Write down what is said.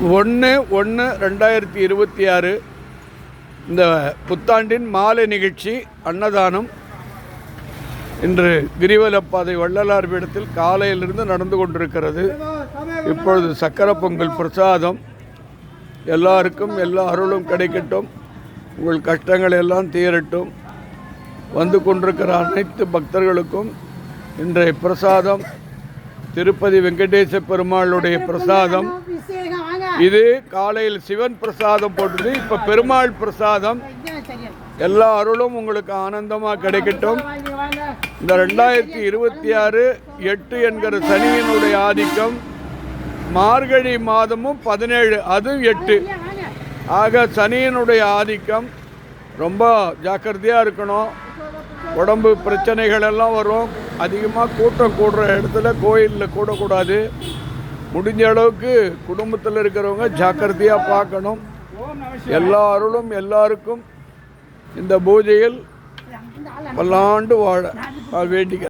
1/1/2026 இந்த புத்தாண்டின் மாலை நிகழ்ச்சி அன்னதானம் இன்று கிரிவலப்பாதை வள்ளலார் பீடத்தில் காலையிலிருந்து நடந்து கொண்டிருக்கிறது. இப்பொழுது சக்கரை பொங்கல் பிரசாதம். எல்லாருக்கும் எல்லா அருளும் கிடைக்கட்டும், உங்கள் கஷ்டங்கள் எல்லாம் தீரட்டும். வந்து கொண்டிருக்கிற அனைத்து பக்தர்களுக்கும் இன்றைய பிரசாதம் திருப்பதி வெங்கடேச பெருமாளுடைய பிரசாதம். இது காலையில் சிவன் பிரசாதம் போட்டது, இப்போ பெருமாள் பிரசாதம். எல்லா அருளும் உங்களுக்கு ஆனந்தமாக கிடைக்கட்டும். இந்த 2026 என்கிற சனியினுடைய ஆதிக்கம், மார்கழி மாதமும் 17 அதுவும் 8 ஆக சனியினுடைய ஆதிக்கம். ரொம்ப ஜாக்கிரதையாக இருக்கணும். உடம்பு பிரச்சனைகள் எல்லாம் வரும். அதிகமாக கூட்டம் கூடுற இடத்துல கோயிலில் கூடக்கூடாது. முடிஞ்ச அளவுக்கு குடும்பத்தில் இருக்கிறவங்க ஜாக்கிரதையாக பார்க்கணும். எல்லா அருளும் எல்லாருக்கும் இந்த பூஜையில் பல்லாண்டு வாழ வேண்டிக்க